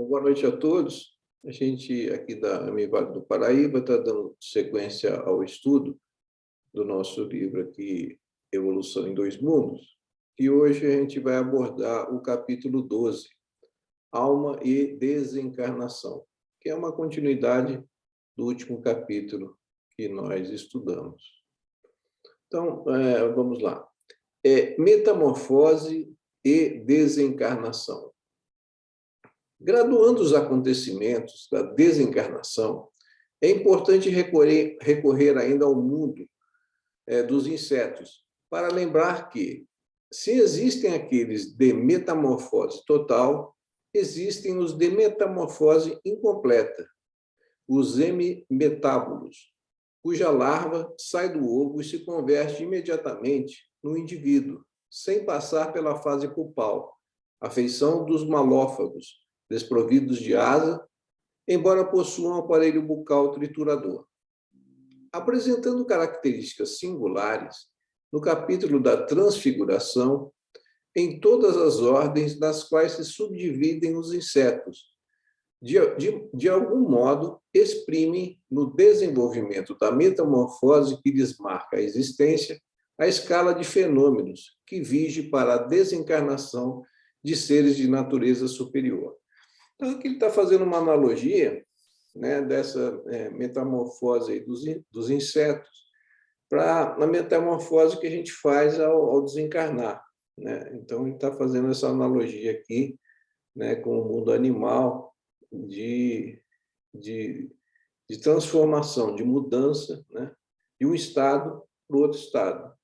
Boa noite a todos. A gente aqui da Vale do Paraíba está dando sequência ao estudo do nosso livro aqui, Evolução em Dois Mundos, e hoje a gente vai abordar o capítulo 12, Alma e Desencarnação, que é uma continuidade do último capítulo que nós estudamos. Então, vamos lá. Metamorfose e desencarnação. Graduando os acontecimentos da desencarnação, é importante recorrer ainda ao mundo dos insetos, para lembrar que, se existem aqueles de metamorfose total, existem os de metamorfose incompleta, os hemimetábolos, cuja larva sai do ovo e se converte imediatamente no indivíduo, sem passar pela fase pupal, a feição dos malófagos, desprovidos de asa, embora possuam um aparelho bucal triturador. Apresentando características singulares, no capítulo da transfiguração, em todas as ordens nas quais se subdividem os insetos, de algum modo, exprimem no desenvolvimento da metamorfose que lhes marca a existência, a escala de fenômenos que vige para a desencarnação de seres de natureza superior. Então, aqui ele está fazendo uma analogia, né, dessa metamorfose aí dos insetos para a metamorfose que a gente faz ao desencarnar, né? Então, ele está fazendo essa analogia aqui, né, com o mundo animal de transformação, de mudança, né, de um estado para o outro estado.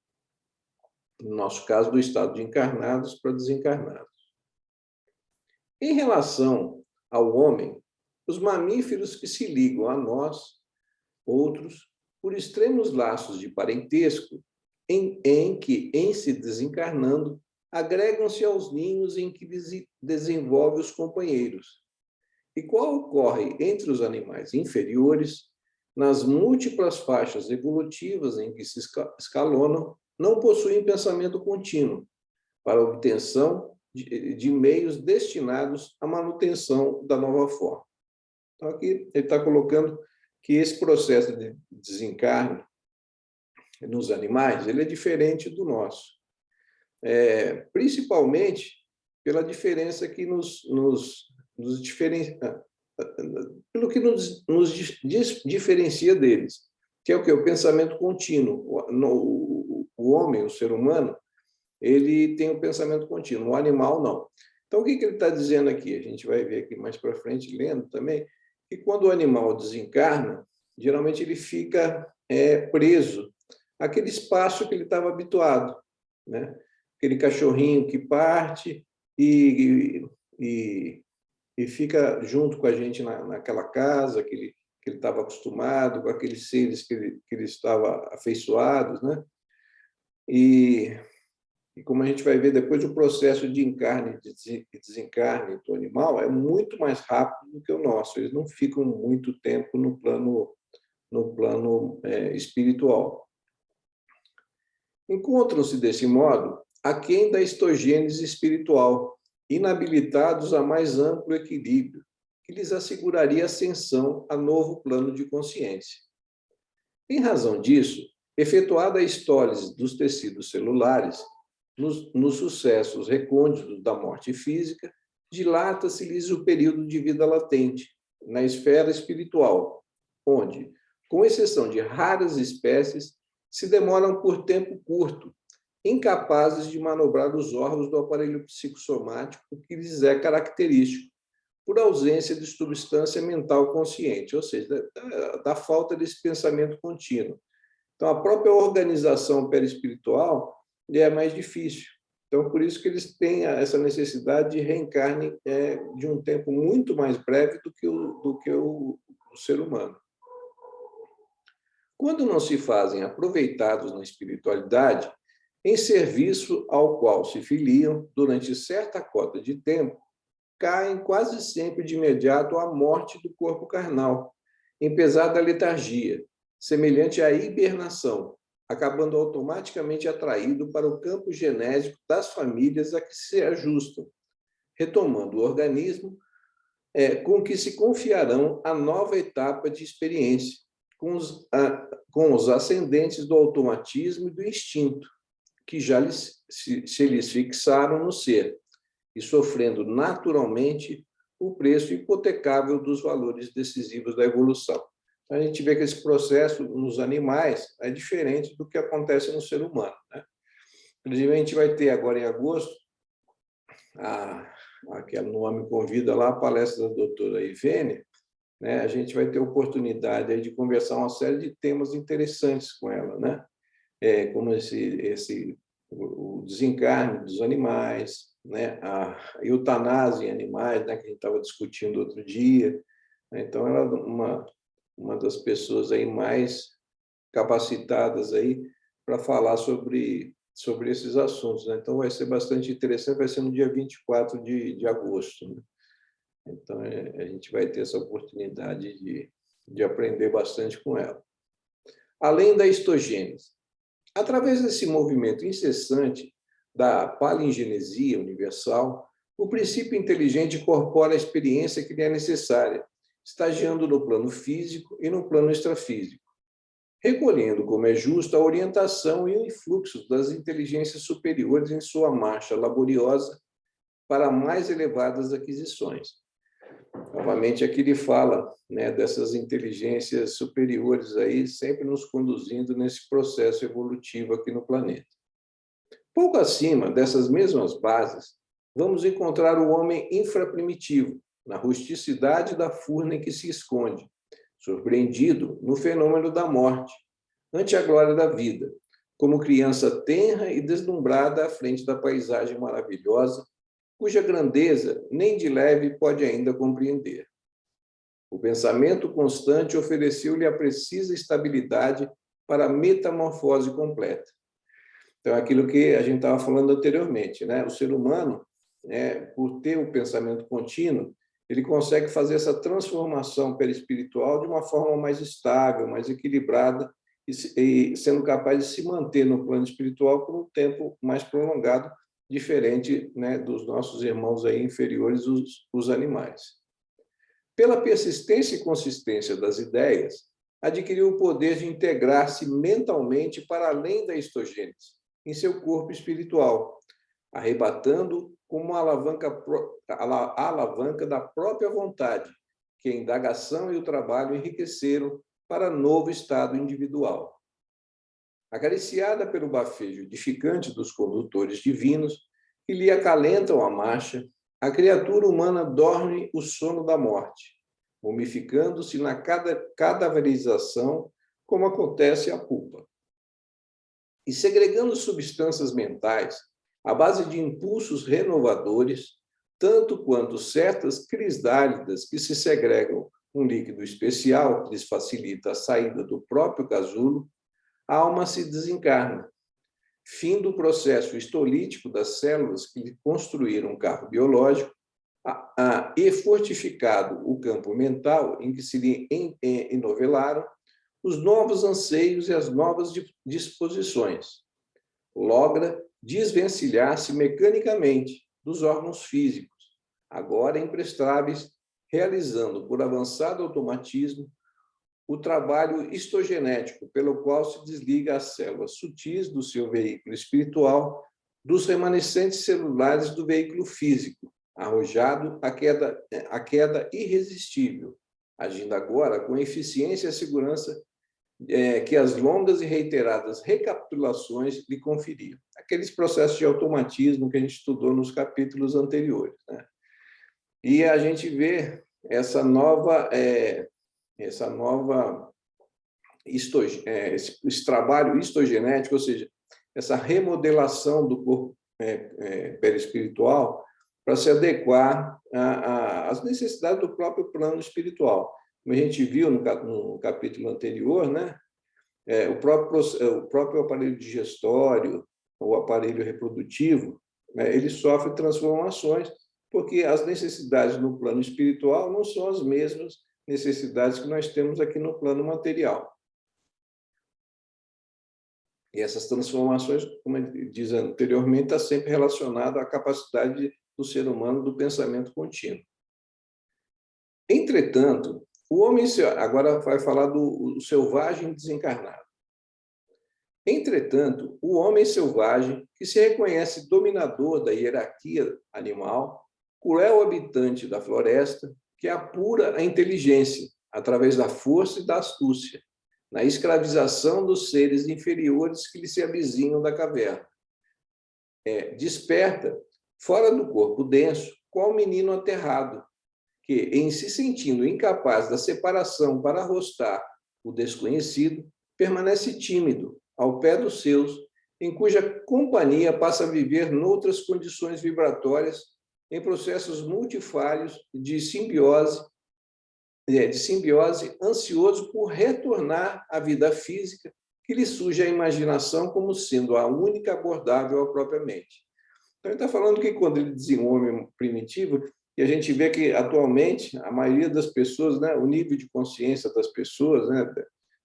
No nosso caso, do estado de encarnados para desencarnados. Em relação ao homem, os mamíferos que se ligam a nós, outros, por extremos laços de parentesco, em que, em se desencarnando, agregam-se aos ninhos em que desenvolve os companheiros, e qual ocorre entre os animais inferiores, nas múltiplas faixas evolutivas em que se escalonam, não possuem pensamento contínuo para obtenção de meios destinados à manutenção da nova forma. Então, aqui ele está colocando que esse processo de desencarne nos animais ele é diferente do nosso, principalmente pela diferença que pelo que nos diferencia deles, que é o que? O pensamento contínuo. O homem, o ser humano, ele tem o pensamento contínuo, o animal não. Então, o que ele está dizendo aqui? A gente vai ver aqui mais para frente, lendo também, que quando o animal desencarna, geralmente ele fica preso àquele espaço que ele estava habituado, né? Aquele cachorrinho que parte e fica junto com a gente naquela casa que ele estava acostumado, com aqueles seres que ele estava afeiçoados, né? E como a gente vai ver depois, o processo de encarne e desencarne do animal é muito mais rápido do que o nosso. Eles não ficam muito tempo no plano espiritual. Encontram-se, desse modo, aquém da histogênese espiritual, inabilitados a mais amplo equilíbrio, que lhes asseguraria ascensão a novo plano de consciência. Em razão disso, efetuada a histólise dos tecidos celulares, nos sucessos recônditos da morte física, dilata-se-lhes o período de vida latente, na esfera espiritual, onde, com exceção de raras espécies, se demoram por tempo curto, incapazes de manobrar os órgãos do aparelho psicossomático que lhes é característico, por ausência de substância mental consciente, ou seja, da falta desse pensamento contínuo. Então, a própria organização perispiritual é mais difícil. Então, por isso que eles têm essa necessidade de reencarne de um tempo muito mais breve do que o ser humano. Quando não se fazem aproveitados na espiritualidade, em serviço ao qual se filiam durante certa cota de tempo, caem quase sempre de imediato à morte do corpo carnal, em pesada letargia, semelhante à hibernação, acabando automaticamente atraído para o campo genésico das famílias a que se ajustam, retomando o organismo com que se confiarão a nova etapa de experiência, com os ascendentes do automatismo e do instinto, que já se lhes fixaram no ser, e sofrendo naturalmente o preço hipotecável dos valores decisivos da evolução. A gente vê que esse processo nos animais é diferente do que acontece no ser humano, né? Inclusive, a gente vai ter agora em agosto, aquela no Me Convida lá, a palestra da doutora Ivene, né? A gente vai ter oportunidade aí de conversar uma série de temas interessantes com ela, né? Como o desencarne dos animais, né? A eutanásia em animais, né? Que a gente estava discutindo outro dia. Então, ela é uma das pessoas aí mais capacitadas aí para falar sobre esses assuntos, né? Então, vai ser bastante interessante, vai ser no dia 24 de agosto, né? Então, a gente vai ter essa oportunidade de aprender bastante com ela. Além da histogênese, através desse movimento incessante da palingenesia universal, o princípio inteligente incorpora a experiência que lhe é necessária, estagiando no plano físico e no plano extrafísico, recolhendo, como é justo, a orientação e o influxo das inteligências superiores em sua marcha laboriosa para mais elevadas aquisições. Novamente, aqui ele fala, né, dessas inteligências superiores aí, sempre nos conduzindo nesse processo evolutivo aqui no planeta. Pouco acima dessas mesmas bases, vamos encontrar o homem infraprimitivo, na rusticidade da furna em que se esconde, surpreendido no fenômeno da morte, ante a glória da vida, como criança tenra e deslumbrada à frente da paisagem maravilhosa, cuja grandeza nem de leve pode ainda compreender. O pensamento constante ofereceu-lhe a precisa estabilidade para a metamorfose completa. Então, aquilo que a gente estava falando anteriormente, né? O ser humano, por ter o pensamento contínuo, ele consegue fazer essa transformação perispiritual de uma forma mais estável, mais equilibrada, e sendo capaz de se manter no plano espiritual por um tempo mais prolongado, diferente, né, dos nossos irmãos aí inferiores, os animais. Pela persistência e consistência das ideias, adquiriu o poder de integrar-se mentalmente para além da histogênese, em seu corpo espiritual, arrebatando como uma alavanca da própria vontade, que a indagação e o trabalho enriqueceram para novo estado individual. Acariciada pelo bafejo edificante dos condutores divinos, que lhe acalentam a marcha, a criatura humana dorme o sono da morte, mumificando-se na cadaverização, como acontece à pupa. E segregando substâncias mentais, à base de impulsos renovadores, tanto quanto certas crisálidas que se segregam um líquido especial que lhes facilita a saída do próprio casulo, a alma se desencarna. Fim do processo histolítico das células que lhe construíram um carro biológico e fortificado o campo mental em que se lhe enovelaram os novos anseios e as novas disposições. Logra desvencilhar-se mecanicamente dos órgãos físicos, agora imprestáveis, realizando por avançado automatismo o trabalho histogenético, pelo qual se desliga as células sutis do seu veículo espiritual dos remanescentes celulares do veículo físico, arrojado à queda irresistível, agindo agora com eficiência e segurança que as longas e reiteradas recapitulações lhe conferiam. Aqueles processos de automatismo que a gente estudou nos capítulos anteriores, né? E a gente vê esse trabalho histogenético, ou seja, essa remodelação do corpo perispiritual para se adequar às necessidades do próprio plano espiritual. Como a gente viu no capítulo anterior, né? O próprio aparelho digestório, o aparelho reprodutivo, né? Ele sofre transformações porque as necessidades no plano espiritual não são as mesmas necessidades que nós temos aqui no plano material. E essas transformações, como eu disse anteriormente, está sempre relacionada à capacidade do ser humano do pensamento contínuo. Entretanto, o homem, agora vai falar do selvagem desencarnado. Entretanto, o homem selvagem, que se reconhece dominador da hierarquia animal, cruel habitante da floresta, que apura a inteligência através da força e da astúcia, na escravização dos seres inferiores que lhe se avizinham da caverna. Desperta, fora do corpo denso, qual menino aterrado, que, em se sentindo incapaz da separação para arrostar o desconhecido, permanece tímido, ao pé dos seus, em cuja companhia passa a viver noutras condições vibratórias, em processos multifários de simbiose, ansioso por retornar à vida física, que lhe surge a imaginação como sendo a única abordável à própria mente. Então, ele está falando que quando ele dizia um homem primitivo, e a gente vê que, atualmente, a maioria das pessoas, né, o nível de consciência das pessoas, né,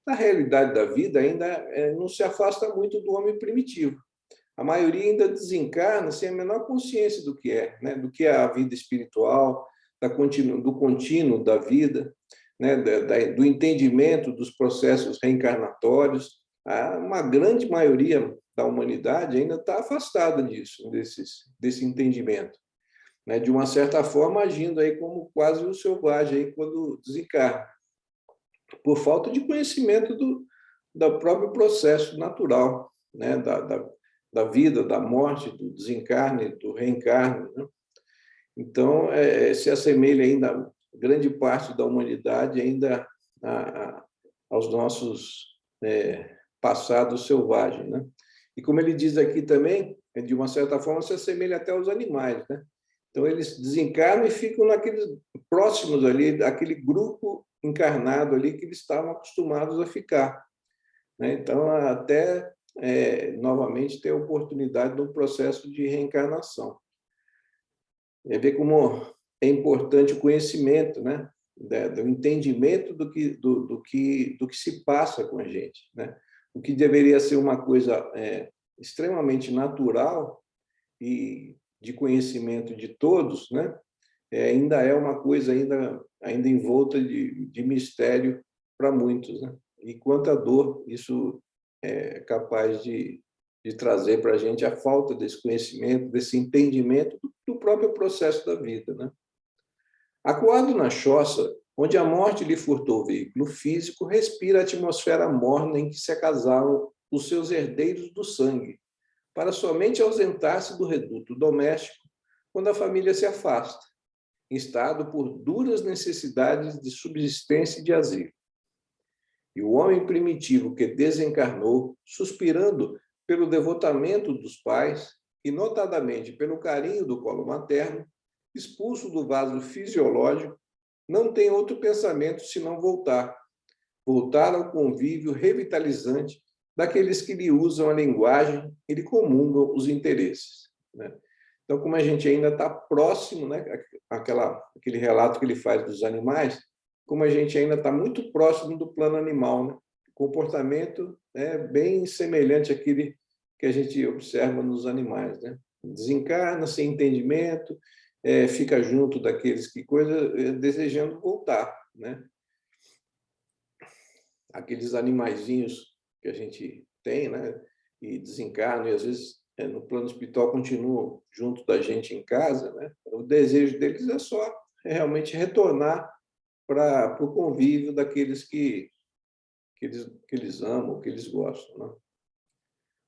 na realidade da vida, ainda não se afasta muito do homem primitivo. A maioria ainda desencarna sem a menor consciência do que é, né, do que é a vida espiritual, do contínuo da vida, né, do entendimento dos processos reencarnatórios. Uma grande maioria da humanidade ainda está afastada disso, desse entendimento, né, de uma certa forma agindo aí como quase o selvagem aí quando desencarna, por falta de conhecimento do próprio processo natural, né, da vida, da morte, do desencarne, do reencarne, né? Então, se assemelha ainda, grande parte da humanidade ainda aos nossos passados selvagens, né? E como ele diz aqui também, de uma certa forma, se assemelha até aos animais, né? Então, eles desencarnam e ficam naqueles próximos ali, daquele grupo encarnado ali que eles estavam acostumados a ficar, né? Então, até novamente ter a oportunidade do processo de reencarnação. Ver como é importante o conhecimento, né, do entendimento do que se passa com a gente, né? O que deveria ser uma coisa extremamente natural e de conhecimento de todos, né? Ainda é uma coisa ainda envolta de mistério para muitos, né? E quanta dor isso é capaz de trazer para a gente, a falta desse conhecimento, desse entendimento do próprio processo da vida, né? Acuado na choça, onde a morte lhe furtou o veículo físico, respira a atmosfera morna em que se acasalam os seus herdeiros do sangue, para somente ausentar-se do reduto doméstico quando a família se afasta, instado por duras necessidades de subsistência e de asilo. E o homem primitivo que desencarnou, suspirando pelo devotamento dos pais, e notadamente pelo carinho do colo materno, expulso do vaso fisiológico, não tem outro pensamento senão voltar ao convívio revitalizante daqueles que lhe usam a linguagem e lhe comungam os interesses, né? Então, como a gente ainda está próximo, né, aquele relato que ele faz dos animais, como a gente ainda está muito próximo do plano animal, né? O comportamento é bem semelhante àquele que a gente observa nos animais, né? Desencarna sem entendimento, fica junto daqueles que desejando voltar, né? Aqueles animaizinhos que a gente tem, né? E desencarnam, e às vezes no plano espiritual continuam junto da gente em casa, né? O desejo deles é só realmente retornar para o convívio daqueles que eles amam, que eles gostam, né?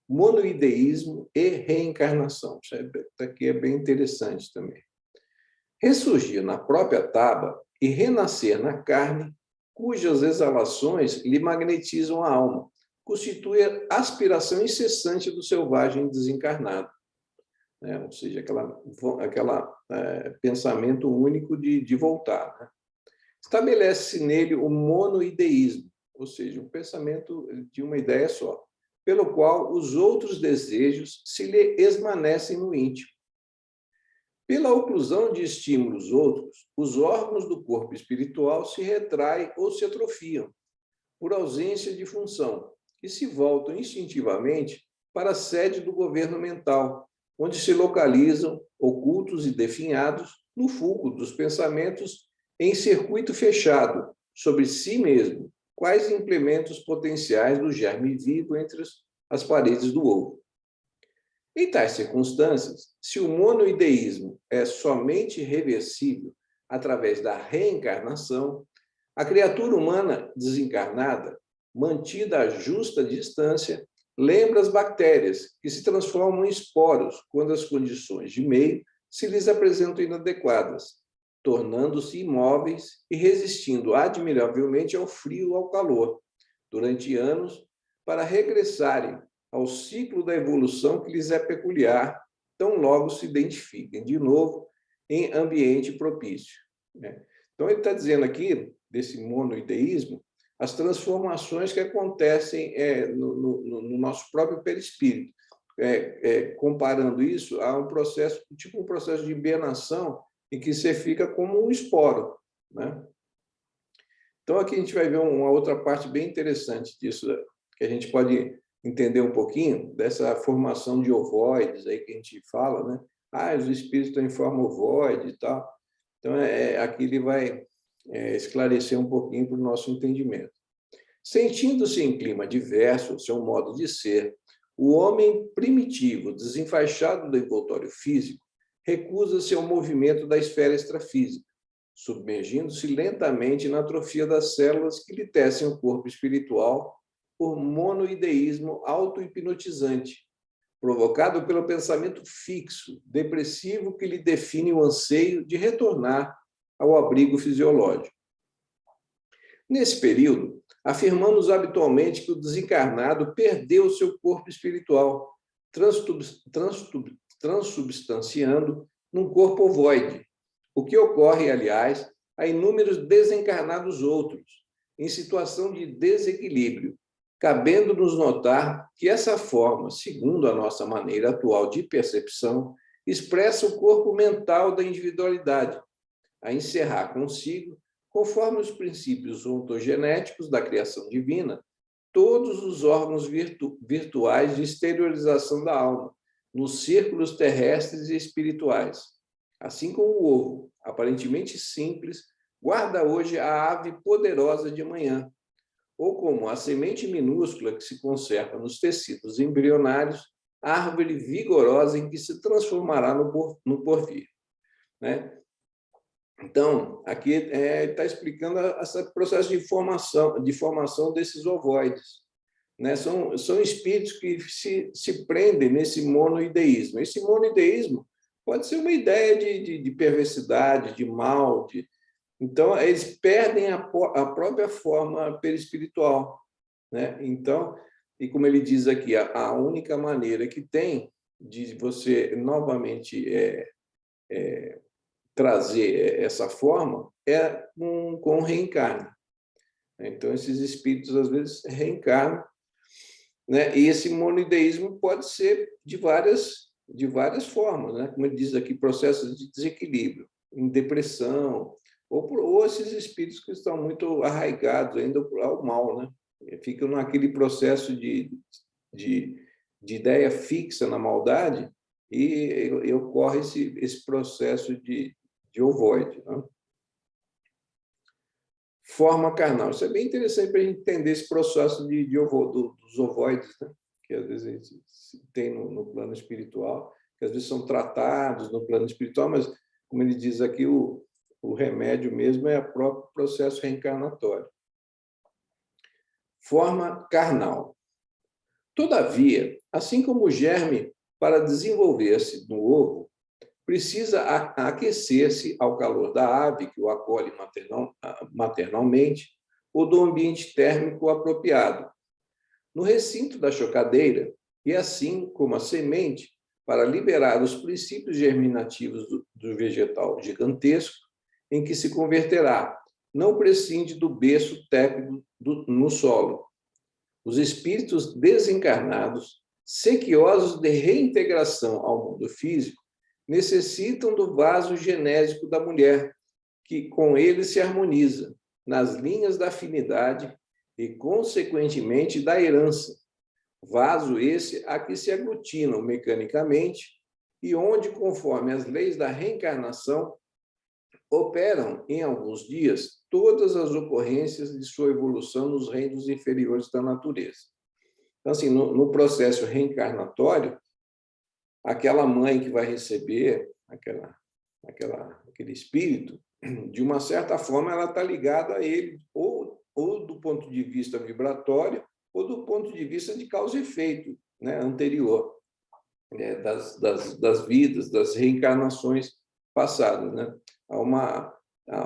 Monoideísmo e reencarnação. Isso aqui é bem interessante também. Ressurgir na própria taba e renascer na carne, cujas exalações lhe magnetizam a alma, constitui a aspiração incessante do selvagem desencarnado, né? Ou seja, aquela pensamento único de voltar, né? Estabelece-se nele o monoideísmo, ou seja, um pensamento de uma ideia só, pelo qual os outros desejos se lhe esmanecem no íntimo. Pela oclusão de estímulos outros, os órgãos do corpo espiritual se retraem ou se atrofiam, por ausência de função, e se voltam instintivamente para a sede do governo mental, onde se localizam, ocultos e definhados, no fulcro dos pensamentos em circuito fechado, sobre si mesmo, quais implementos potenciais do germe vivo entre as paredes do ovo. Em tais circunstâncias, se o monoideísmo é somente reversível através da reencarnação, a criatura humana desencarnada, mantida a justa distância, lembra as bactérias, que se transformam em esporos quando as condições de meio se lhes apresentam inadequadas, tornando-se imóveis e resistindo admiravelmente ao frio e ao calor, durante anos, para regressarem ao ciclo da evolução que lhes é peculiar, tão logo se identifiquem de novo em ambiente propício. Então, ele está dizendo aqui, desse monoideísmo, as transformações que acontecem no nosso próprio perispírito, comparando isso a um processo, tipo um processo de hibernação, em que você fica como um esporo, né? Então, aqui a gente vai ver uma outra parte bem interessante disso, que a gente pode entender um pouquinho dessa formação de ovoides aí que a gente fala, né? Os espíritos estão em forma ovoide e tal. Então, aqui ele vai esclarecer um pouquinho para o nosso entendimento. Sentindo-se em clima diverso, seu modo de ser, o homem primitivo, desenfaixado do envoltório físico, recusa-se ao movimento da esfera extrafísica, submergindo-se lentamente na atrofia das células que lhe tecem o corpo espiritual por monoideísmo auto-hipnotizante, provocado pelo pensamento fixo, depressivo que lhe define o anseio de retornar ao abrigo fisiológico. Nesse período, afirmamos habitualmente que o desencarnado perdeu seu corpo espiritual, transubstanciando num corpo ovoide, o que ocorre, aliás, a inúmeros desencarnados outros, em situação de desequilíbrio, cabendo-nos notar que essa forma, segundo a nossa maneira atual de percepção, expressa o corpo mental da individualidade, a encerrar consigo, conforme os princípios ontogenéticos da criação divina, todos os órgãos virtuais de exteriorização da alma, nos círculos terrestres e espirituais. Assim como o ovo, aparentemente simples, guarda hoje a ave poderosa de amanhã, ou como a semente minúscula que se conserva nos tecidos embrionários, árvore vigorosa em que se transformará no porvir. Né? Então, aqui está explicando esse processo de formação desses ovoides. Né? São espíritos que se prendem nesse monoideísmo. Esse monoideísmo pode ser uma ideia de perversidade, de mal. Então, eles perdem a própria forma perispiritual. Né? Então, e como ele diz aqui, a única maneira que tem de você novamente trazer essa forma é com o reencarne. Então, esses espíritos, às vezes, reencarnam, né? E esse monoideísmo pode ser de várias formas, né? Como ele diz aqui, processos de desequilíbrio, em depressão, ou esses espíritos que estão muito arraigados ainda ao mal, né? Ficam naquele processo de ideia fixa na maldade e ocorre esse processo de ovoide. Né? Forma carnal. Isso é bem interessante para a gente entender esse processo dos ovoides, né? Que às vezes a gente tem no plano espiritual, que às vezes são tratados no plano espiritual, mas, como ele diz aqui, o remédio mesmo é o próprio processo reencarnatório. Forma carnal. Todavia, assim como o germe, para desenvolver-se no ovo, precisa aquecer-se ao calor da ave que o acolhe maternalmente ou do ambiente térmico apropriado. No recinto da chocadeira, e assim como a semente, para liberar os princípios germinativos do vegetal gigantesco, em que se converterá, não prescinde do berço tépido no solo. Os espíritos desencarnados, sequiosos de reintegração ao mundo físico, necessitam do vaso genésico da mulher, que com ele se harmoniza, nas linhas da afinidade e, consequentemente, da herança. Vaso esse a que se aglutinam mecanicamente e onde, conforme as leis da reencarnação, operam, em alguns dias, todas as ocorrências de sua evolução nos reinos inferiores da natureza. Então, assim, no processo reencarnatório, aquela mãe que vai receber aquele espírito, de uma certa forma, ela está ligada a ele, ou do ponto de vista vibratório, ou do ponto de vista de causa e efeito, né, anterior, né, das vidas, das reencarnações passadas. Né? Há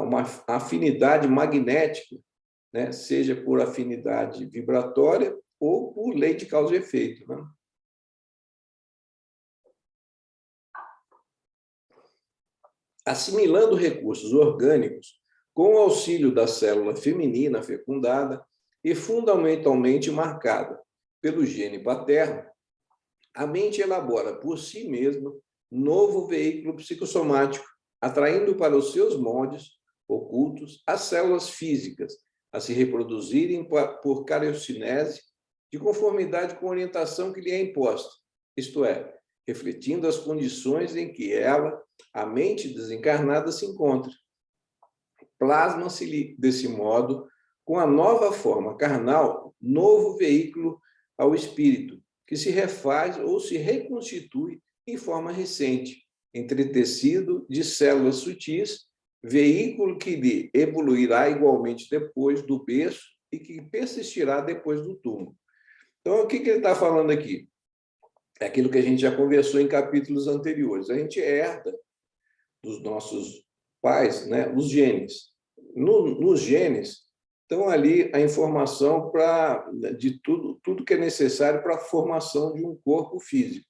uma afinidade magnética, né, seja por afinidade vibratória ou por lei de causa e efeito. Né? Assimilando recursos orgânicos com o auxílio da célula feminina fecundada e fundamentalmente marcada pelo gene paterno, a mente elabora por si mesma novo veículo psicossomático, atraindo para os seus moldes ocultos as células físicas a se reproduzirem por cariocinese de conformidade com a orientação que lhe é imposta, isto é, refletindo as condições em que ela, a mente desencarnada, se encontra. Plasma-se desse modo, com a nova forma carnal, novo veículo ao espírito, que se refaz ou se reconstitui em forma recente, entretecido de células sutis, veículo que lhe evoluirá igualmente depois do berço e que persistirá depois do túmulo. Então, o que ele está falando aqui? É aquilo que a gente já conversou em capítulos anteriores. A gente herda dos nossos pais, né, os genes. Nos genes estão ali a informação de tudo que é necessário para a formação de um corpo físico,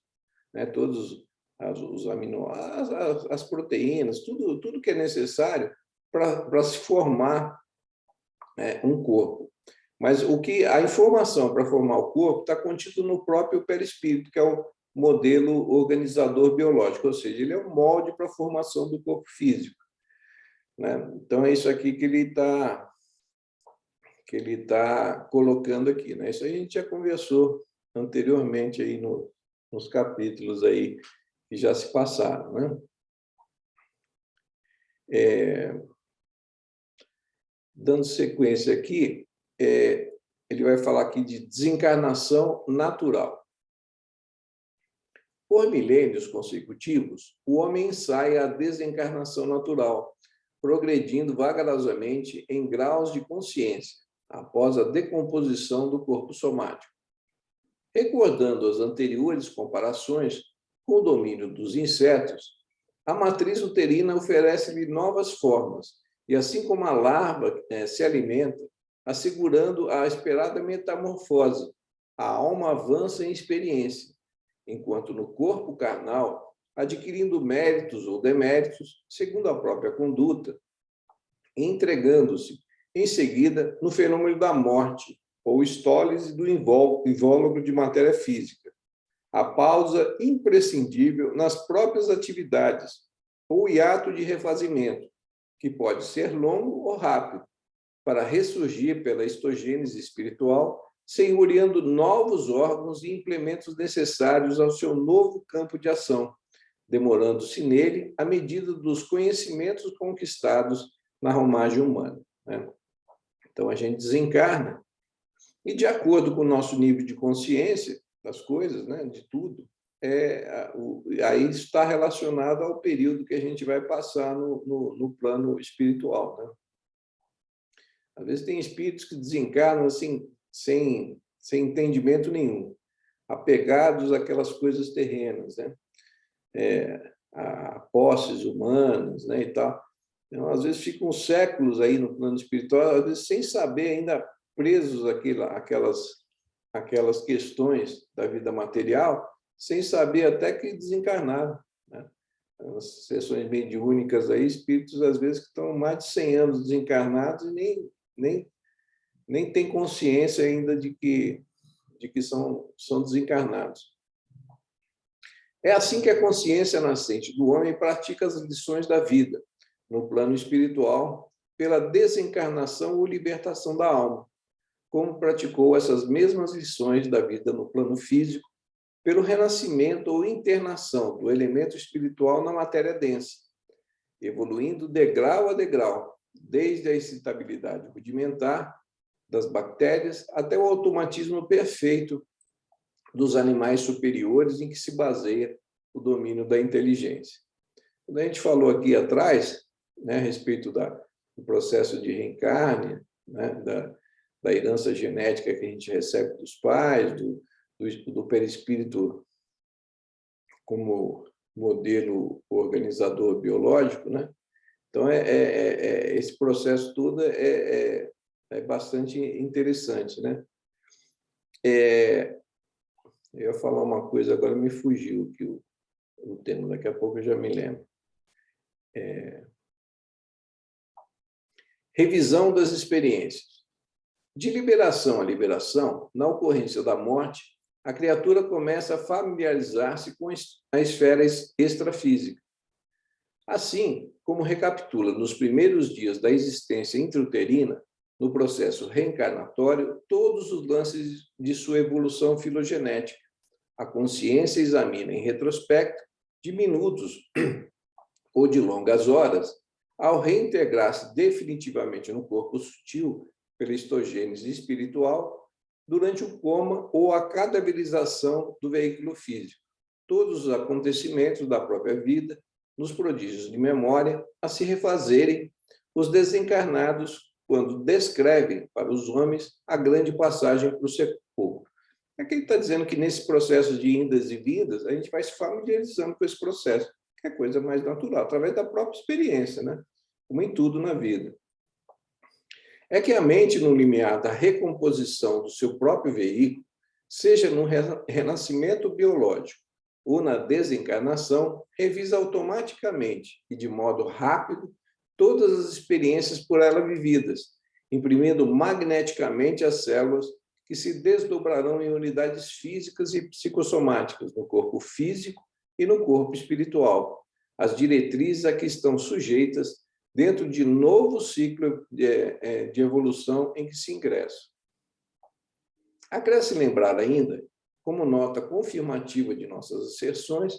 né? Todos os aminoácidos, as proteínas, tudo que é necessário para se formar, né, um corpo. Mas a informação para formar o corpo está contido no próprio perispírito, que é o modelo organizador biológico, ou seja, ele é um molde para a formação do corpo físico, né? Então, é isso aqui que ele está colocando aqui, né? Isso a gente já conversou anteriormente aí nos capítulos aí que já se passaram, né? Dando sequência aqui, ele vai falar aqui de desencarnação natural. Por milênios consecutivos, o homem ensaia a desencarnação natural, progredindo vagarosamente em graus de consciência, após a decomposição do corpo somático. Recordando as anteriores comparações com o domínio dos insetos, a matriz uterina oferece-lhe novas formas, e assim como a larva se alimenta, assegurando a esperada metamorfose, a alma avança em experiência, enquanto no corpo carnal, adquirindo méritos ou deméritos, segundo a própria conduta, entregando-se, em seguida, no fenômeno da morte, ou estólise do invólucro de matéria física. A pausa imprescindível nas próprias atividades, ou hiato de refazimento, que pode ser longo ou rápido, para ressurgir pela histogênese espiritual, senhoreando novos órgãos e implementos necessários ao seu novo campo de ação, demorando-se nele à medida dos conhecimentos conquistados na romagem humana, né? Então, a gente desencarna e, de acordo com o nosso nível de consciência das coisas, né, de tudo, aí está relacionado ao período que a gente vai passar no plano espiritual, né? Às vezes tem espíritos que desencarnam assim, sem entendimento nenhum, apegados àquelas coisas terrenas, né? A posses humanas, né, e tal. Então, às vezes ficam séculos aí no plano espiritual, às vezes sem saber, ainda presos àquelas questões da vida material, sem saber até que desencarnaram, né? As sessões mediúnicas aí, espíritos às vezes que estão mais de 100 anos desencarnados e nem têm consciência ainda de que são desencarnados. É assim que a consciência nascente do homem pratica as lições da vida, no plano espiritual, pela desencarnação ou libertação da alma, como praticou essas mesmas lições da vida no plano físico, pelo renascimento ou internação do elemento espiritual na matéria densa, evoluindo degrau a degrau, desde a excitabilidade rudimentar das bactérias até o automatismo perfeito dos animais superiores em que se baseia o domínio da inteligência. Quando a gente falou aqui atrás, né, a respeito do processo de reencarne, né, da herança genética que a gente recebe dos pais, do perispírito como modelo organizador biológico, né? Então, esse processo todo é bastante interessante, né? Eu ia falar uma coisa, agora me fugiu que o tema, daqui a pouco eu já me lembro. Revisão das experiências. De liberação a liberação, na ocorrência da morte, a criatura começa a familiarizar-se com a esfera extrafísica. Assim, como recapitula nos primeiros dias da existência intrauterina, no processo reencarnatório, todos os lances de sua evolução filogenética. A consciência examina em retrospecto, de minutos ou de longas horas, ao reintegrar-se definitivamente no corpo sutil, pela histogênese espiritual, durante o coma ou a cadaverização do veículo físico. Todos os acontecimentos da própria vida, nos prodígios de memória, a se refazerem os desencarnados quando descrevem para os homens a grande passagem para o sepulcro. Aqui ele está dizendo que nesse processo de indas e vindas, a gente vai se familiarizando com esse processo, que é coisa mais natural, através da própria experiência, né? Como em tudo na vida. É que a mente, no limiar da recomposição do seu próprio veículo, seja no renascimento biológico ou na desencarnação, revisa automaticamente e de modo rápido todas as experiências por ela vividas, imprimindo magneticamente as células que se desdobrarão em unidades físicas e psicossomáticas no corpo físico e no corpo espiritual, as diretrizes a que estão sujeitas dentro de novo ciclo de evolução em que se ingressa. Acresce lembrar ainda, como nota confirmativa de nossas asserções,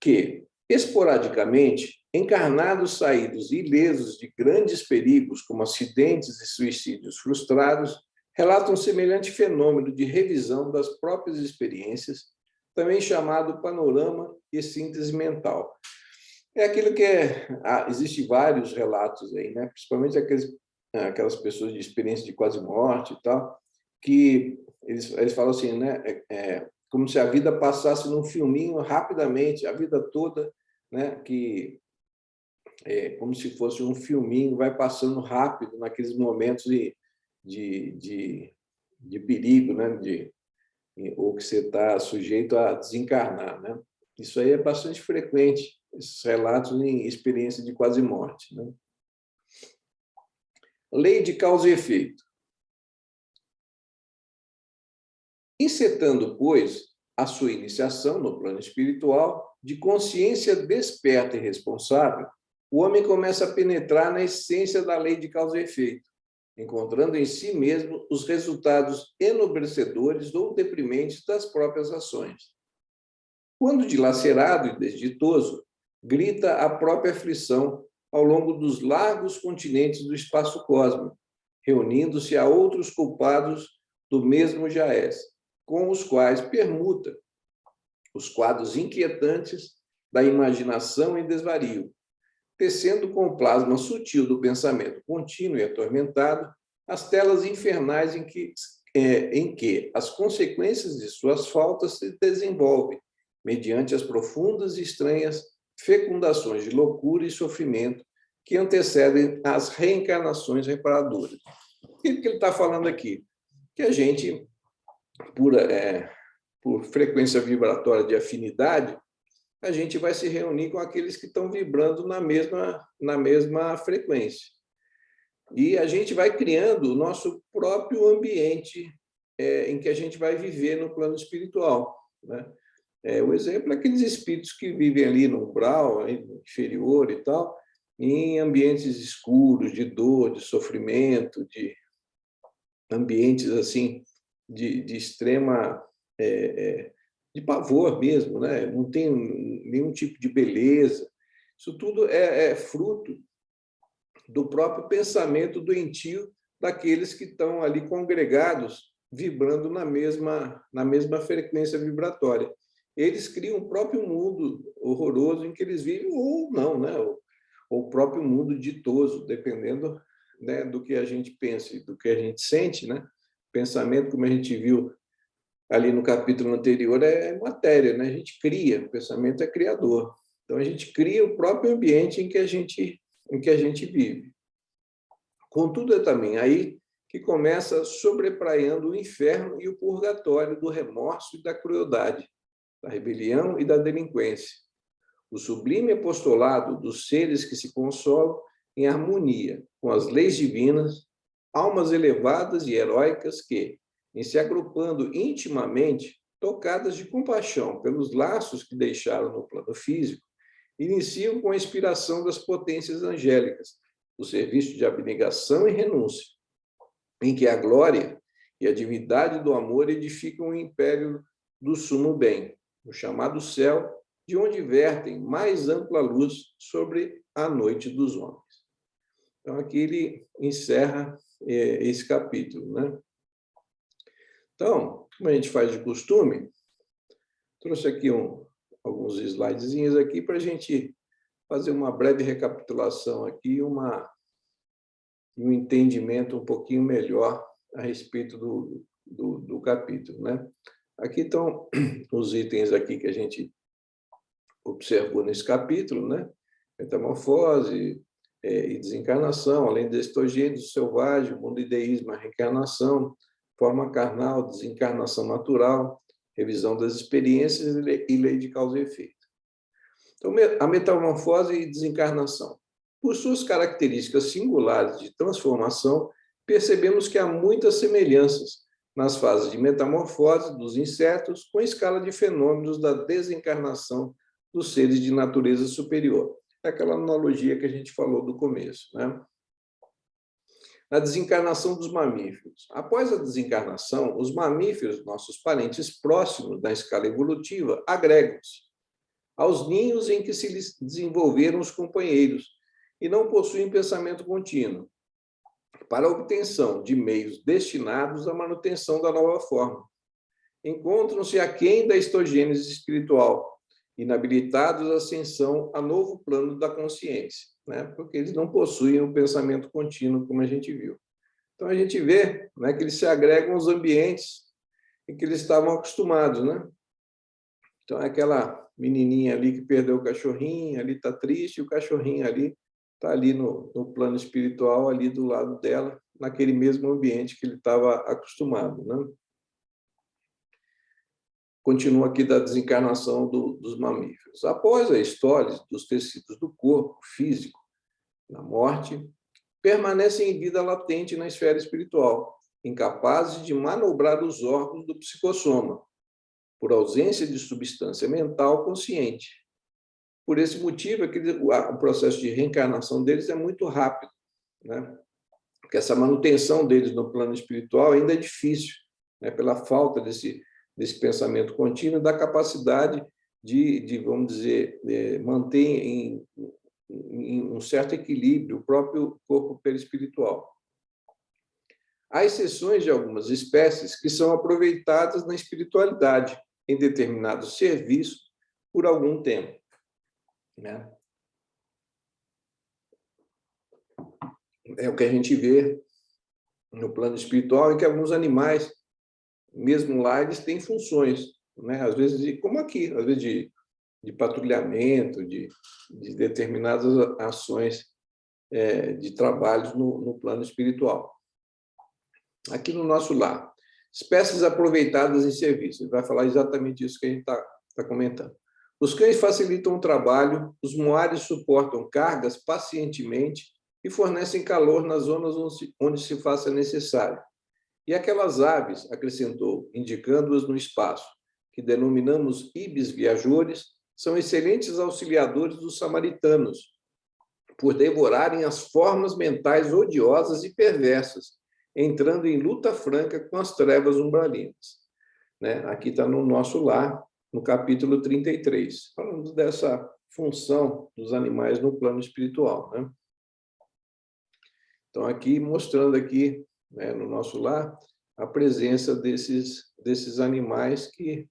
que, esporadicamente, encarnados saídos ilesos de grandes perigos, como acidentes e suicídios frustrados, relatam semelhante fenômeno de revisão das próprias experiências, também chamado panorama e síntese mental. É aquilo que existe vários relatos aí, né? Principalmente aquelas pessoas de experiência de quase morte e tal, que eles falam assim, né? Como se a vida passasse num filminho rapidamente, a vida toda, né? Que como se fosse um filminho, vai passando rápido naqueles momentos de perigo, né? Ou que você está sujeito a desencarnar, né? Isso aí é bastante frequente, esses relatos em experiência de quase morte, né? Lei de causa e efeito. Encetando, pois, a sua iniciação no plano espiritual, de consciência desperta e responsável, o homem começa a penetrar na essência da lei de causa e efeito, encontrando em si mesmo os resultados enobrecedores ou deprimentes das próprias ações. Quando dilacerado e desditoso, grita a própria aflição ao longo dos largos continentes do espaço cósmico, reunindo-se a outros culpados do mesmo jaez, com os quais permuta os quadros inquietantes da imaginação em desvario, tecendo com o plasma sutil do pensamento contínuo e atormentado as telas infernais em que as consequências de suas faltas se desenvolvem, mediante as profundas e estranhas fecundações de loucura e sofrimento que antecedem as reencarnações reparadoras. O que ele está falando aqui? Que a gente, por frequência vibratória de afinidade, a gente vai se reunir com aqueles que estão vibrando na mesma frequência. E a gente vai criando o nosso próprio ambiente em que a gente vai viver no plano espiritual, né? O exemplo é aqueles espíritos que vivem ali no umbral, inferior e tal, em ambientes escuros, de dor, de sofrimento, de ambientes assim de extrema de pavor mesmo, né? Não tem nenhum tipo de beleza. Isso tudo é fruto do próprio pensamento doentio daqueles que estão ali congregados, vibrando na mesma frequência vibratória. Eles criam o próprio mundo horroroso em que eles vivem, ou não, né? Ou o próprio mundo ditoso, dependendo, né, do que a gente pensa e do que a gente sente, né? Pensamento, como a gente viu ali no capítulo anterior, é matéria, né? A gente cria, o pensamento é criador. Então, a gente cria o próprio ambiente em que a gente vive. Contudo, é também aí que começa sobrepraiando o inferno e o purgatório do remorso e da crueldade, da rebelião e da delinquência. O sublime apostolado dos seres que se consolam em harmonia com as leis divinas, almas elevadas e heróicas que, em se agrupando intimamente, tocadas de compaixão pelos laços que deixaram no plano físico, iniciam com a inspiração das potências angélicas, o serviço de abnegação e renúncia, em que a glória e a divindade do amor edificam o império do sumo bem, o chamado céu, de onde vertem mais ampla luz sobre a noite dos homens. Então, aqui ele encerra esse capítulo, né? Então, como a gente faz de costume, trouxe aqui alguns slidezinhos aqui para a gente fazer uma breve recapitulação aqui, um entendimento um pouquinho melhor a respeito do capítulo, né? Aqui estão os itens aqui que a gente observou nesse capítulo, né? Metamorfose e desencarnação, além do estogênese selvagem, monoideísmo, a reencarnação, forma carnal, desencarnação natural, revisão das experiências e lei de causa e efeito. Então, a metamorfose e desencarnação. Por suas características singulares de transformação, percebemos que há muitas semelhanças nas fases de metamorfose dos insetos com a escala de fenômenos da desencarnação dos seres de natureza superior. É aquela analogia que a gente falou do começo, né? A desencarnação dos mamíferos. Após a desencarnação, os mamíferos, nossos parentes próximos da escala evolutiva, agregam-se aos ninhos em que se desenvolveram os companheiros e não possuem pensamento contínuo, para a obtenção de meios destinados à manutenção da nova forma. Encontram-se aquém da histogênese espiritual, inabilitados à ascensão a novo plano da consciência, né? Porque eles não possuem um pensamento contínuo, como a gente viu. Então, a gente vê, né, que eles se agregam aos ambientes em que eles estavam acostumados, né? Então, é aquela menininha ali que perdeu o cachorrinho, ali está triste, e o cachorrinho ali está ali no plano espiritual, ali do lado dela, naquele mesmo ambiente que ele estava acostumado, né? Continua aqui da desencarnação dos mamíferos. Após a estólise dos tecidos do corpo físico, na morte, permanecem em vida latente na esfera espiritual, incapazes de manobrar os órgãos do psicossoma, por ausência de substância mental consciente. Por esse motivo, o processo de reencarnação deles é muito rápido, né? Porque essa manutenção deles no plano espiritual ainda é difícil, né? Pela falta desse pensamento contínuo, da capacidade de vamos dizer, manter em um certo equilíbrio o próprio corpo perispiritual. Há exceções de algumas espécies que são aproveitadas na espiritualidade, em determinado serviço, por algum tempo, né? É o que a gente vê no plano espiritual, em que alguns animais, mesmo lá, eles têm funções, né? Às vezes, como aqui, às vezes de patrulhamento, de determinadas ações de trabalhos no plano espiritual. Aqui no nosso lar, espécies aproveitadas em serviço. Ele vai falar exatamente isso que a gente está comentando. Os cães facilitam o trabalho, os moares suportam cargas pacientemente e fornecem calor nas zonas onde se faça necessário. E aquelas aves, acrescentou, indicando-as no espaço, que denominamos ibis viajores, são excelentes auxiliadores dos samaritanos, por devorarem as formas mentais odiosas e perversas, entrando em luta franca com as trevas umbralinas. Né? Aqui está no nosso lar, no capítulo 33, falando dessa função dos animais no plano espiritual, né? Então, aqui, mostrando aqui, né, no nosso lar, a presença desses animais que,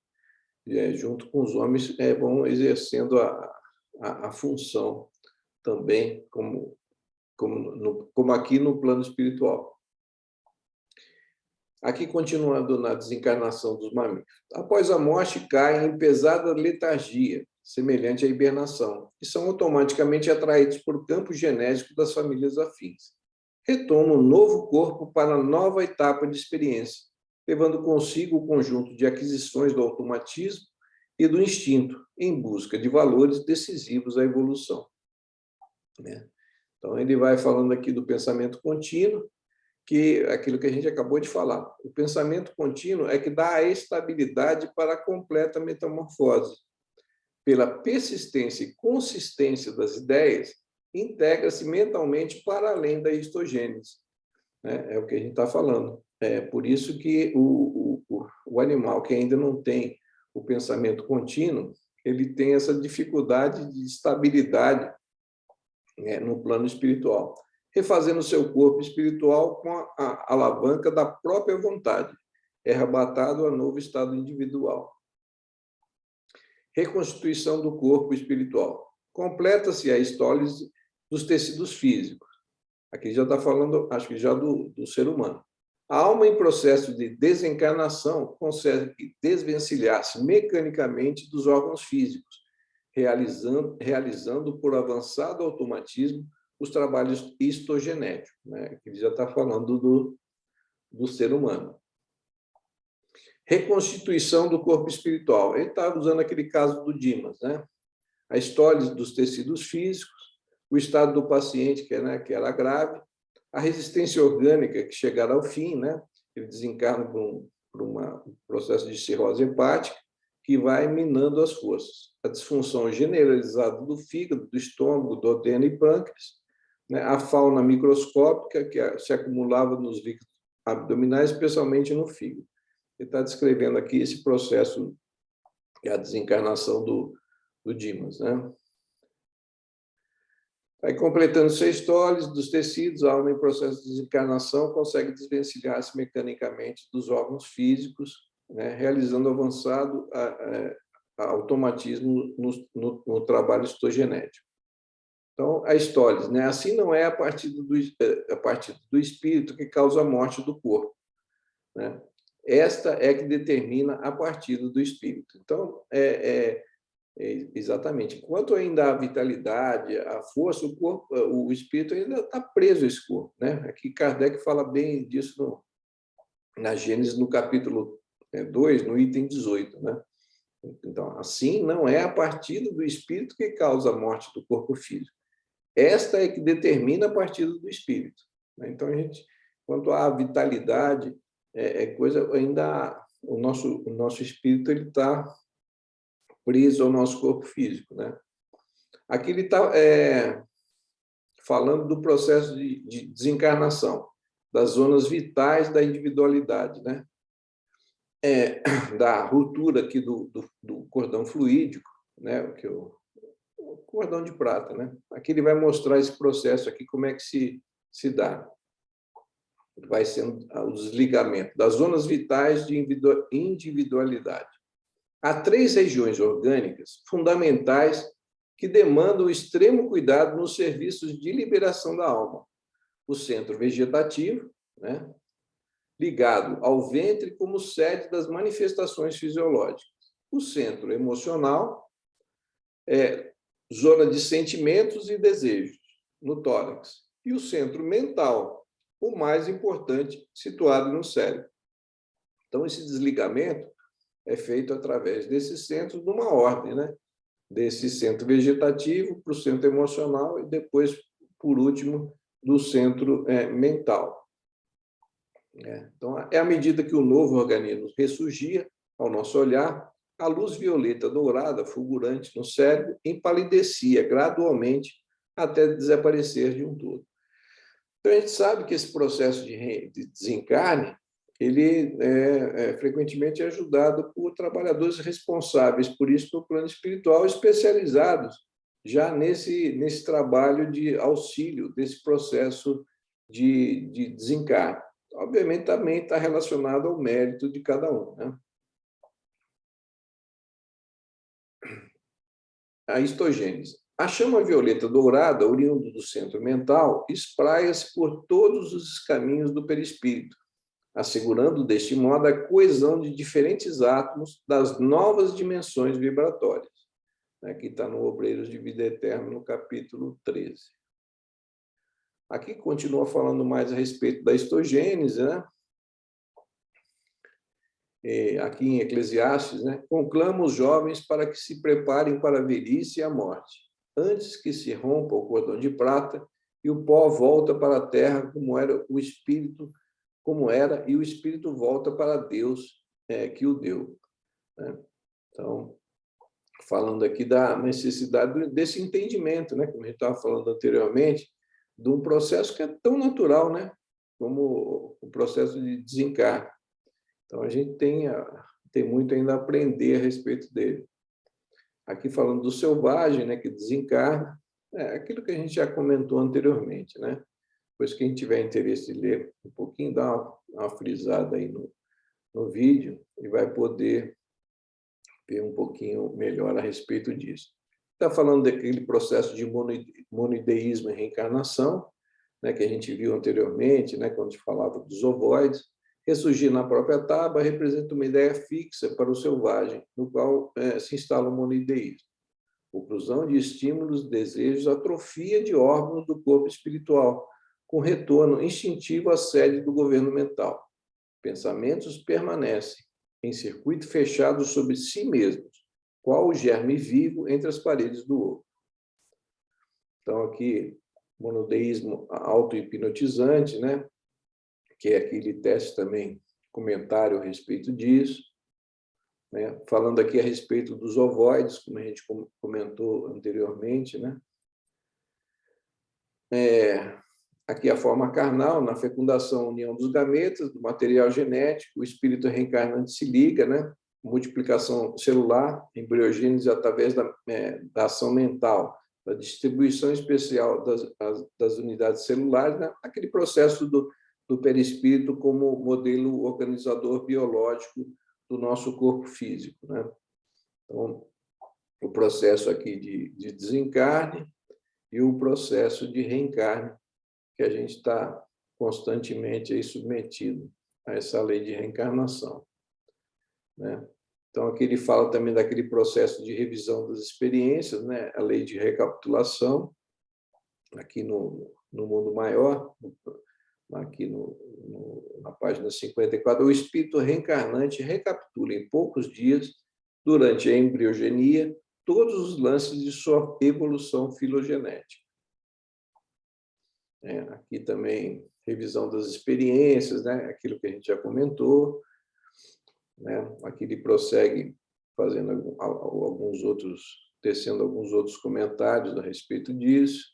junto com os homens, vão exercendo a função também, como aqui no plano espiritual. Aqui, continuando na desencarnação dos mamíferos. Após a morte, caem em pesada letargia, semelhante à hibernação, e são automaticamente atraídos por o campo genético das famílias afins. Retomam um novo corpo para nova etapa de experiência, levando consigo o conjunto de aquisições do automatismo e do instinto, em busca de valores decisivos à evolução. Então, ele vai falando aqui do pensamento contínuo, que é aquilo que a gente acabou de falar. O pensamento contínuo é que dá a estabilidade para a completa metamorfose. Pela persistência e consistência das ideias, integra-se mentalmente para além da histogênese. É o que a gente está falando. É por isso que o animal que ainda não tem o pensamento contínuo, ele tem essa dificuldade de estabilidade, no plano espiritual, refazendo seu corpo espiritual com a alavanca da própria vontade, é arrebatado a novo estado individual. Reconstituição do corpo espiritual. Completa-se a histólise dos tecidos físicos. Aqui já está falando, acho que já do ser humano. A alma em processo de desencarnação consegue desvencilhar-se mecanicamente dos órgãos físicos, realizando por avançado automatismo os trabalhos histogenéticos, né? Ele já está falando do ser humano. Reconstituição do corpo espiritual. Ele está usando aquele caso do Dimas, né? A histólise dos tecidos físicos, o estado do paciente, que era grave, a resistência orgânica, que chegará ao fim, né? Ele desencarna por um processo de cirrose hepática, que vai minando as forças. A disfunção generalizada do fígado, do estômago, do duodeno e pâncreas, né? A fauna microscópica, que se acumulava nos líquidos abdominais, especialmente no fígado. Ele está descrevendo aqui esse processo, que é a desencarnação do Dimas, né? Aí, completando-se a histólise dos tecidos, a alma em processo de desencarnação consegue desvencilhar-se mecanicamente dos órgãos físicos, né, realizando avançado automatismo no trabalho histogenético. Então, a histólise, né? Assim não é a partir do espírito que causa a morte do corpo, né? Esta é que determina a partida do espírito. Então, exatamente. Enquanto ainda há vitalidade, a força, o espírito ainda está preso a esse corpo, né? Aqui Kardec fala bem disso na Gênesis, no capítulo 2, no item 18, né? Então, assim, não é a partida do espírito que causa a morte do corpo físico. Esta é que determina a partida do espírito, né? Então, quanto à vitalidade, coisa ainda o nosso espírito ele está preso ao nosso corpo físico, né? Aqui ele está falando do processo de desencarnação, das zonas vitais da individualidade, né? Da ruptura aqui do cordão fluídico, né? O cordão de prata, né? Aqui ele vai mostrar esse processo aqui, como é que se dá. Vai sendo o desligamento das zonas vitais de individualidade. Há 3 regiões orgânicas fundamentais que demandam extremo cuidado nos serviços de liberação da alma. O centro vegetativo, né, ligado ao ventre como sede das manifestações fisiológicas. O centro emocional, zona de sentimentos e desejos, no tórax. E o centro mental, o mais importante, situado no cérebro. Então, esse desligamento é feito através desses centros, numa ordem, né? Desse centro vegetativo para o centro emocional e depois, por último, do centro mental. Então, é à medida que o novo organismo ressurgia ao nosso olhar, a luz violeta dourada, fulgurante no cérebro, empalidecia gradualmente até desaparecer de um todo. Então, a gente sabe que esse processo de desencarne, ele frequentemente é ajudado por trabalhadores responsáveis por isso no plano espiritual, especializados já nesse trabalho de auxílio desse processo de desencarne. Obviamente, também está relacionado ao mérito de cada um, né? A histogênese. A chama violeta dourada, oriunda do centro mental, espraia-se por todos os caminhos do perispírito, assegurando deste modo a coesão de diferentes átomos das novas dimensões vibratórias. Aqui está no Obreiros de Vida Eterna, no capítulo 13. Aqui continua falando mais a respeito da histogênese, né? Aqui em Eclesiastes, né? Conclama os jovens para que se preparem para a velhice e a morte, antes que se rompa o cordão de prata e o pó volta para a terra como era o espírito, e o espírito volta para Deus que o deu, né? Então, falando aqui da necessidade desse entendimento, né? Como a gente estava falando anteriormente, de um processo que é tão natural, né? Como o processo de desencarne. Então, a gente tem muito ainda a aprender a respeito dele. Aqui falando do selvagem, né, que desencarna, aquilo que a gente já comentou anteriormente, né? Depois, quem tiver interesse de ler um pouquinho, dá uma frisada aí no vídeo e vai poder ver um pouquinho melhor a respeito disso. Está falando daquele processo de monoideísmo e reencarnação, né, que a gente viu anteriormente, né, quando a gente falava dos ovoides. Ressurgir na própria tábua representa uma ideia fixa para o selvagem, no qual se instala o monoideísmo. Oclusão de estímulos, desejos, atrofia de órgãos do corpo espiritual, com retorno instintivo à sede do governo mental. Pensamentos permanecem em circuito fechado sobre si mesmos, qual o germe vivo entre as paredes do ovo. Então, aqui, monodeísmo auto-hipnotizante, né? Que é aquele teste também, comentário a respeito disso, né? Falando aqui a respeito dos ovoides, como a gente comentou anteriormente, né? Aqui a forma carnal, na fecundação, união dos gametas, do material genético, o espírito reencarnante se liga, né? Multiplicação celular, embriogênese através da ação mental, da distribuição especial das unidades celulares, né? Aquele processo do perispírito como modelo organizador biológico do nosso corpo físico, né? Então, o processo aqui de desencarne e o processo de reencarne, que a gente está constantemente aí submetido a essa lei de reencarnação, né? Então, aqui ele fala também daquele processo de revisão das experiências, né? A lei de recapitulação, aqui no mundo maior, aqui na página 54, o espírito reencarnante recapitula em poucos dias, durante a embriogenia, todos os lances de sua evolução filogenética. Aqui também, revisão das experiências, né? Aquilo que a gente já comentou, né? Aqui ele prossegue fazendo tecendo alguns outros comentários a respeito disso,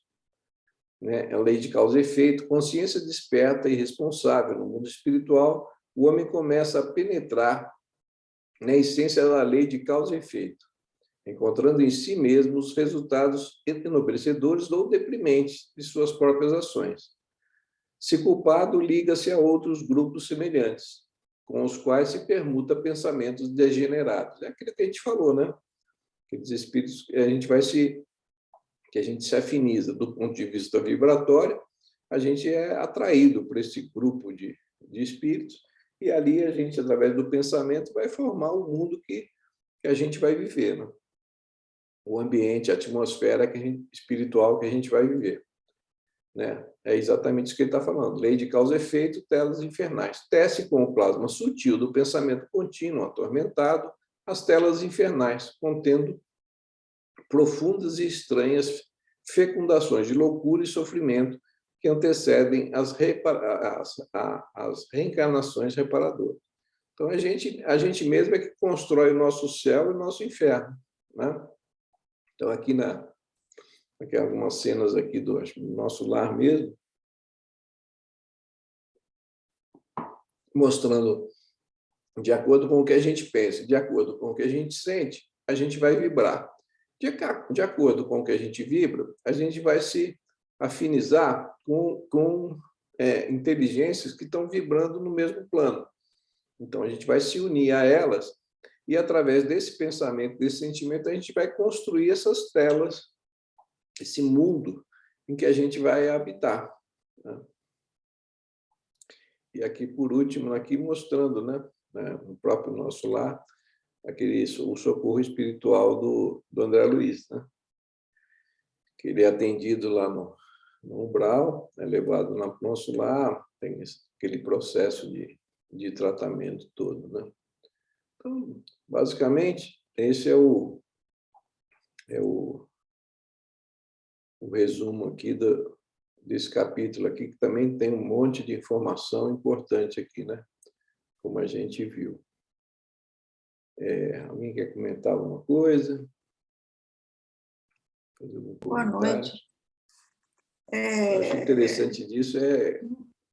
né? A lei de causa e efeito, consciência desperta e responsável. No mundo espiritual, o homem começa a penetrar na essência da lei de causa e efeito, encontrando em si mesmo os resultados enobrecedores ou deprimentes de suas próprias ações. Se culpado, liga-se a outros grupos semelhantes, com os quais se permuta pensamentos degenerados. É aquilo que a gente falou, né? Aqueles espíritos que a gente se afiniza do ponto de vista vibratório, a gente é atraído por esse grupo de espíritos, e ali a gente, através do pensamento, vai formar o mundo que a gente vai viver, né? O ambiente, a atmosfera espiritual que a gente vai viver, né? É exatamente isso que ele está falando. Lei de causa e efeito, telas infernais. Tece com o plasma sutil do pensamento contínuo, atormentado, as telas infernais, contendo profundas e estranhas fecundações de loucura e sofrimento que antecedem as reencarnações reparadoras. Então, a gente mesmo é que constrói o nosso céu e o nosso inferno, né? Então, aqui algumas cenas aqui do nosso lar mesmo, mostrando, de acordo com o que a gente pensa, de acordo com o que a gente sente, a gente vai vibrar. De acordo com o que a gente vibra, a gente vai se afinizar com inteligências que estão vibrando no mesmo plano. Então, a gente vai se unir a elas e, através desse pensamento, desse sentimento, a gente vai construir essas telas, esse mundo em que a gente vai habitar, né? E aqui, por último, aqui mostrando, né, no próprio nosso lar, o socorro espiritual do André Luiz, né? Que ele é atendido lá no umbral, é levado no nosso lar, tem aquele processo de tratamento todo, né? Então, basicamente, esse é o resumo aqui desse capítulo aqui, que também tem um monte de informação importante aqui, né? Como a gente viu. Alguém quer comentar alguma coisa? Fazer algum Boa comentário? noite. Eu acho interessante disso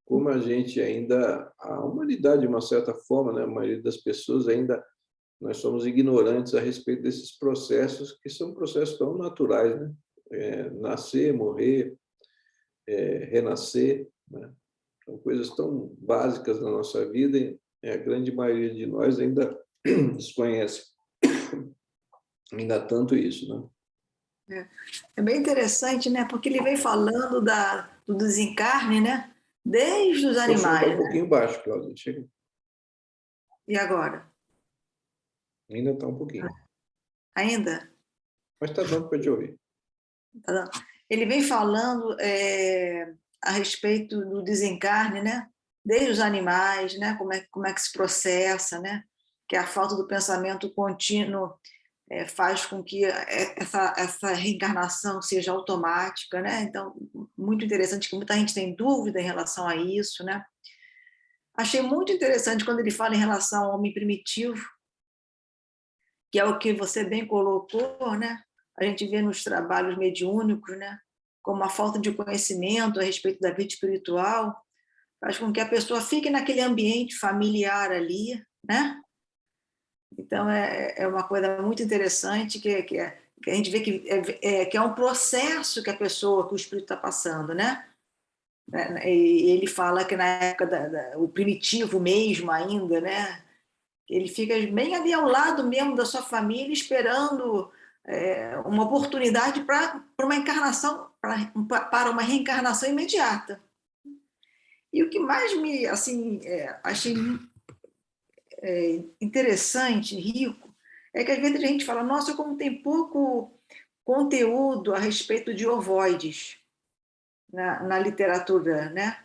como a gente ainda, a humanidade, de uma certa forma, né, a maioria das pessoas ainda, nós somos ignorantes a respeito desses processos, que são processos tão naturais, né? Nascer, morrer, renascer, né? São coisas tão básicas na nossa vida e a grande maioria de nós ainda desconhece ainda tanto isso, né? É bem interessante, né? Porque ele vem falando do desencarne, né? Desde os Seu som está animais, um né? pouquinho baixo, Cláudia. Chega. E agora? Ainda está um pouquinho. Ainda? Mas está dando para te ouvir. Tá dando? Ele vem falando a respeito do desencarne, né? Desde os animais, né? Como é que se processa, né? Que a falta do pensamento contínuo faz com que essa reencarnação seja automática, né? Então, muito interessante que muita gente tem dúvida em relação a isso, né? Achei muito interessante quando ele fala em relação ao homem primitivo, que é o que você bem colocou, né? A gente vê nos trabalhos mediúnicos, né? Como a falta de conhecimento a respeito da vida espiritual faz com que a pessoa fique naquele ambiente familiar ali, né? Então, é uma coisa muito interessante que a gente vê que é um processo que que o espírito está passando, né? E ele fala que na época o primitivo mesmo ainda, né? Ele fica bem ali ao lado mesmo da sua família, esperando uma oportunidade para uma encarnação, para uma reencarnação imediata. E o que mais me assim, achei interessante, rico, é que às vezes a gente fala, nossa, como tem pouco conteúdo a respeito de ovoides na literatura, né?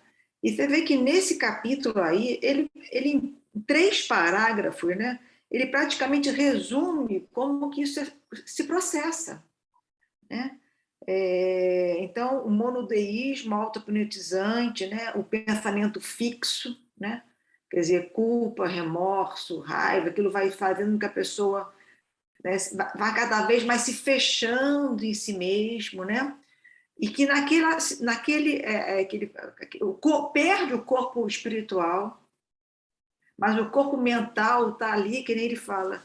E você vê que nesse capítulo aí, ele em 3 parágrafos, né? Ele praticamente resume como que isso se processa, né? Então, o monodeísmo autopnetizante, né? O pensamento fixo, né? Quer dizer, culpa, remorso, raiva, aquilo vai fazendo com que a pessoa, né, vai cada vez mais se fechando em si mesmo, né? E que perde o corpo espiritual, mas o corpo mental está ali, que nem ele fala,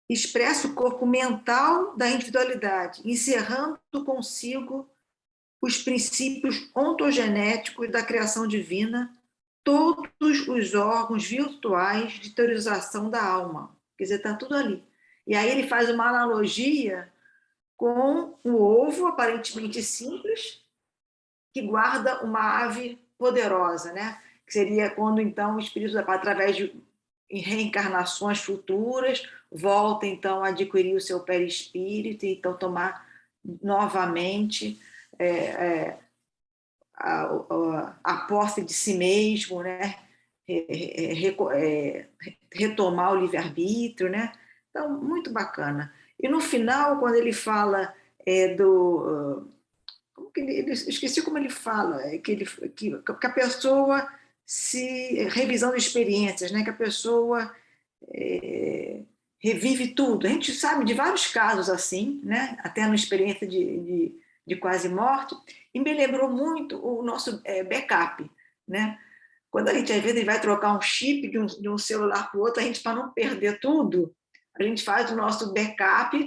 expressa o corpo mental da individualidade, encerrando consigo os princípios ontogenéticos da criação divina, todos os órgãos virtuais de teorização da alma. Quer dizer, está tudo ali. E aí ele faz uma analogia com o ovo, aparentemente simples, que guarda uma ave poderosa, né? Que seria quando, então, o espírito, através de reencarnações futuras, volta, então, a adquirir o seu perispírito e, então, tomar novamente a posse de si mesmo, né? Retomar o livre-arbítrio, né? Então, muito bacana. E no final, quando ele fala como que esqueci como ele fala, que a pessoa revisando experiências, né? Que a pessoa revive tudo. A gente sabe de vários casos assim, né? Até na experiência de quase morte, e me lembrou muito o nosso backup, né? Quando a gente às vezes vai trocar um chip de um celular para o outro, a gente, para não perder tudo, a gente faz o nosso backup,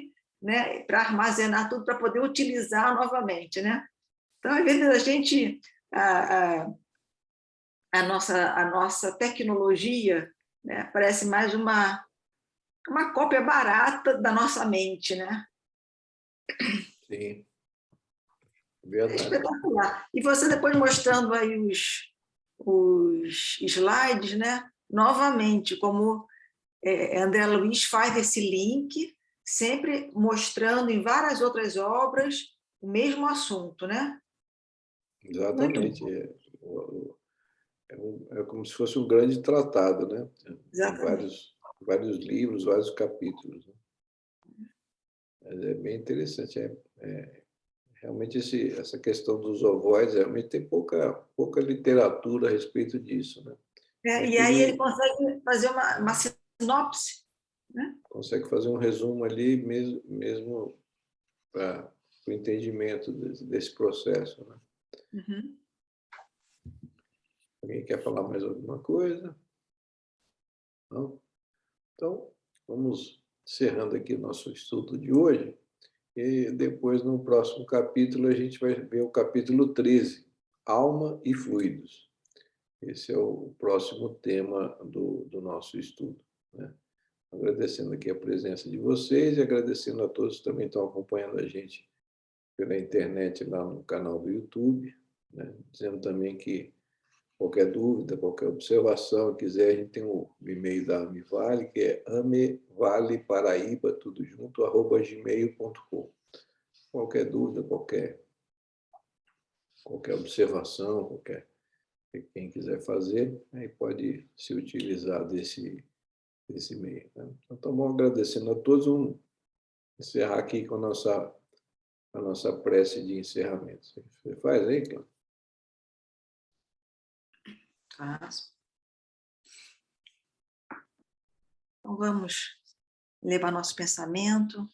né, para armazenar tudo, para poder utilizar novamente, né? Então, às vezes, a gente, a nossa tecnologia, né, parece mais uma cópia barata da nossa mente, né? Sim, É verdade. espetacular. E você depois mostrando aí os slides, né? Novamente, como André Luiz faz esse link, sempre mostrando em várias outras obras o mesmo assunto, né? Muito Exatamente. bom. É como se fosse um grande tratado, né? Tem Exatamente. vários livros, vários capítulos, né? Mas é bem interessante. Realmente essa questão dos ovoides, realmente tem pouca literatura a respeito disso, né? E aí ele Inclusive, consegue fazer uma sinopse, né? consegue fazer um resumo ali mesmo para o entendimento desse processo, né? Uhum. Alguém quer falar mais alguma coisa? Não? Então, vamos encerrando aqui o nosso estudo de hoje. E depois, no próximo capítulo, a gente vai ver o capítulo 13, Alma e Fluidos. Esse é o próximo tema do nosso estudo, né? Agradecendo aqui a presença de vocês e agradecendo a todos que também estão acompanhando a gente pela internet lá no canal do YouTube, né? Dizendo também que qualquer dúvida, qualquer observação, quiser, a gente tem o e-mail da Amivale, que é amevaleparaíba, tudo junto, @gmail.com. Qualquer dúvida, qualquer observação, quem quiser fazer, aí pode se utilizar desse meio, né? Então, estamos agradecendo a todos. Vamos encerrar aqui com a nossa prece de encerramento. Você faz aí, Cláudio? Tá. Então, vamos levar nosso pensamento ao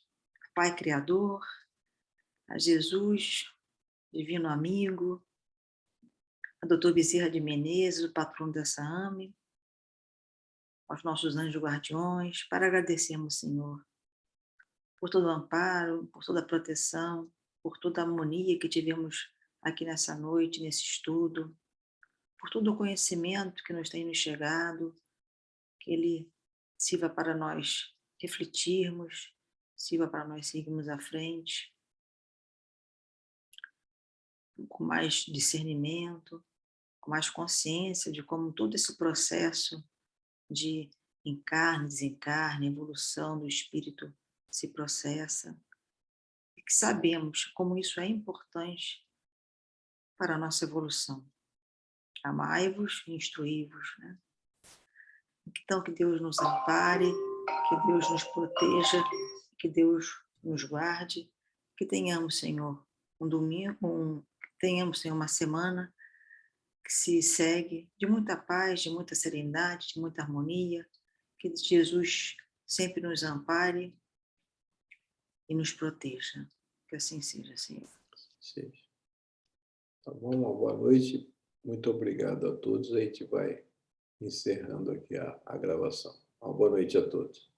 Pai Criador, a Jesus, Divino Amigo, a Doutor Bezerra de Menezes, o patrono dessa AME, aos nossos anjos guardiões, para agradecermos, Senhor, por todo o amparo, por toda a proteção, por toda a harmonia que tivemos aqui nessa noite, nesse estudo, por todo o conhecimento que nos tem nos chegado, que ele sirva para nós refletirmos, sirva para nós seguirmos à frente, com mais discernimento, com mais consciência de como todo esse processo de encarne, desencarne, evolução do espírito se processa, e que sabemos como isso é importante para a nossa evolução. Amai-vos e instruí-vos, né? Então, que Deus nos ampare, que Deus nos proteja, que Deus nos guarde, que tenhamos, Senhor, tenhamos, Senhor, uma semana que se segue de muita paz, de muita serenidade, de muita harmonia, que Jesus sempre nos ampare e nos proteja. Que assim seja, Senhor. Sim. Tá bom? Uma boa noite. Muito obrigado a todos. A gente vai encerrando aqui a gravação. Uma boa noite a todos.